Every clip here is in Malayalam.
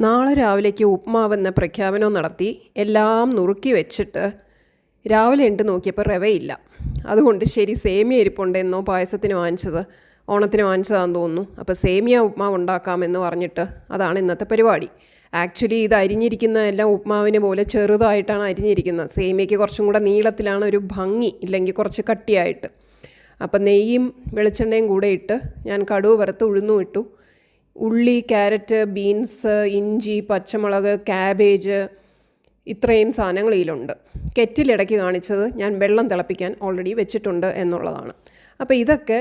നാളെ രാവിലേക്ക് ഉപ്മാവെന്ന പ്രഖ്യാപനം നടത്തി എല്ലാം നുറുക്കി വെച്ചിട്ട് രാവിലെ ഉണ്ട് നോക്കിയപ്പോൾ റവയില്ല. അതുകൊണ്ട് ശരി സേമിയ ഇരിപ്പുണ്ടെന്നോ പായസത്തിന് വാങ്ങിച്ചത്, ഓണത്തിന് വാങ്ങിച്ചതാണെന്ന് തോന്നുന്നു. അപ്പോൾ സേമിയ ഉപ്മാവ് ഉണ്ടാക്കാമെന്ന് പറഞ്ഞിട്ട് അതാണ് ഇന്നത്തെ പരിപാടി. ആക്ച്വലി ഇത് അരിഞ്ഞിരിക്കുന്ന എല്ലാം ഉപ്മാവിനെ പോലെ ചെറുതായിട്ടാണ് അരിഞ്ഞിരിക്കുന്നത്. സേമിയയ്ക്ക് കുറച്ചും കൂടെ നീളത്തിലാണ് ഒരു ഭംഗി, ഇല്ലെങ്കിൽ കുറച്ച് കട്ടിയായിട്ട്. അപ്പം നെയ്യും വെളിച്ചെണ്ണയും കൂടെ ഇട്ട് ഞാൻ കടുക് വറുത്ത് ഉഴുന്നും ഇട്ടു. ഉള്ളി, ക്യാരറ്റ്, ബീൻസ്, ഇഞ്ചി, പച്ചമുളക്, ക്യാബേജ്, ഇത്രയും സാധനങ്ങൾ ഇതിലുണ്ട്. കെറ്റിലിടയ്ക്ക് കാണിച്ചത് ഞാൻ വെള്ളം തിളപ്പിക്കാൻ ഓൾറെഡി വെച്ചിട്ടുണ്ട് എന്നുള്ളതാണ്. അപ്പോൾ ഇതൊക്കെ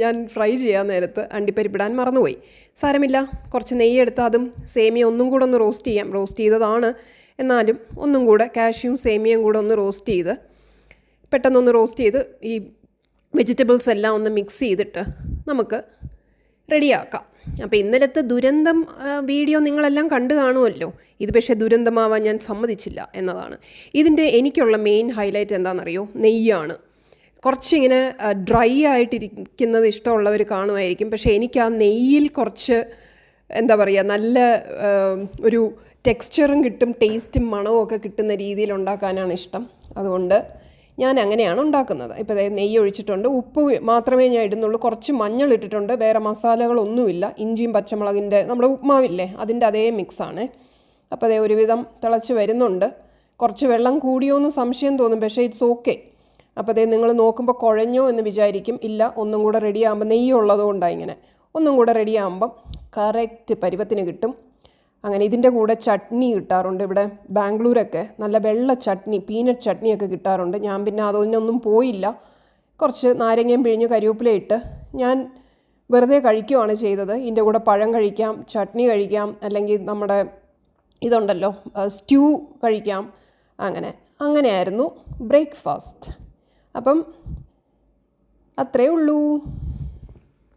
ഞാൻ ഫ്രൈ ചെയ്യാൻ നേരത്ത് അണ്ടിപ്പരിപ്പിടാൻ മറന്നുപോയി. സാരമില്ല, കുറച്ച് നെയ്യെടുത്ത് അതും സേമിയ ഒന്നും കൂടെ ഒന്ന് റോസ്റ്റ് ചെയ്യാം. റോസ്റ്റ് ചെയ്തതാണ്, എന്നാലും ഒന്നും കൂടെ കാഷ്യൂം സേമിയയും കൂടെ ഒന്ന് റോസ്റ്റ് ചെയ്ത് പെട്ടെന്നൊന്ന് റോസ്റ്റ് ചെയ്ത് ഈ വെജിറ്റബിൾസ് എല്ലാം ഒന്ന് മിക്സ് ചെയ്തിട്ട് നമുക്ക് റെഡിയാക്കാം. അപ്പോൾ ഇന്നലത്തെ ദുരന്തം വീഡിയോ നിങ്ങളെല്ലാം കണ്ടു കാണുമല്ലോ. ഇത് പക്ഷേ ദുരന്തമാവാൻ ഞാൻ സമ്മതിച്ചില്ല എന്നതാണ്. ഇതിൻ്റെ എനിക്കുള്ള മെയിൻ ഹൈലൈറ്റ് എന്താണെന്നറിയോ? നെയ്യാണ്. കുറച്ചിങ്ങനെ ഡ്രൈ ആയിട്ടിരിക്കുന്നത് ഇഷ്ടമുള്ളവർ കാണുമായിരിക്കും. പക്ഷേ എനിക്ക് ആ നെയ്യിൽ കുറച്ച് എന്താ പറയുക, നല്ല ഒരു ടെക്സ്ചറും കിട്ടും, ടേസ്റ്റും മണവും ഒക്കെ കിട്ടുന്ന രീതിയിൽ ഉണ്ടാക്കാനാണ് ഇഷ്ടം. അതുകൊണ്ട് ഞാൻ അങ്ങനെയാണ് ഉണ്ടാക്കുന്നത്. ഇപ്പോൾ നെയ്യ് ഒഴിച്ചിട്ടുണ്ട്, ഉപ്പ് മാത്രമേ ഞാൻ ഇടുന്നുള്ളൂ, കുറച്ച് മഞ്ഞൾ ഇട്ടിട്ടുണ്ട്, വേറെ മസാലകളൊന്നുമില്ല. ഇഞ്ചിയും പച്ചമുളകിൻ്റെ നമ്മുടെ ഉപ്മാവില്ലേ അതിൻ്റെ അതേ മിക്സാണ്. അപ്പോൾ ഒരുവിധം തിളച്ച് വരുന്നുണ്ട്. കുറച്ച് വെള്ളം കൂടിയോ എന്ന് സംശയം തോന്നും, പക്ഷേ ഇറ്റ്സ് ഓക്കെ. അപ്പോൾ നിങ്ങൾ നോക്കുമ്പോൾ കുഴഞ്ഞോ എന്ന് വിചാരിക്കും. ഇല്ല, ഒന്നും കൂടെ റെഡിയാകുമ്പോൾ നെയ്യ് ഉള്ളതുകൊണ്ടാണ് ഇങ്ങനെ. ഒന്നും കൂടെ റെഡിയാകുമ്പം കറക്റ്റ് പരുവത്തിന് കിട്ടും. അങ്ങനെ ഇതിൻ്റെ കൂടെ ചട്നി കിട്ടാറുണ്ട്. ഇവിടെ ബാംഗ്ലൂരൊക്കെ നല്ല വെള്ള ചട്നി, പീനട്ട് ചട്നിയൊക്കെ കിട്ടാറുണ്ട്. ഞാൻ പിന്നെ അതൊന്നും പോയില്ല. കുറച്ച് നാരങ്ങയും പിഴിഞ്ഞ് കരിവേപ്പിലയിട്ട് ഞാൻ വെറുതെ കഴിക്കുകയാണ് ചെയ്തത്. ഇതിൻ്റെ കൂടെ പഴം കഴിക്കാം, ചട്നി കഴിക്കാം, അല്ലെങ്കിൽ നമ്മുടെ ഇതുണ്ടല്ലോ സ്റ്റ്യൂ കഴിക്കാം. അങ്ങനെയായിരുന്നു ബ്രേക്ക്ഫാസ്റ്റ്. അപ്പം അത്രയേ ഉള്ളൂ.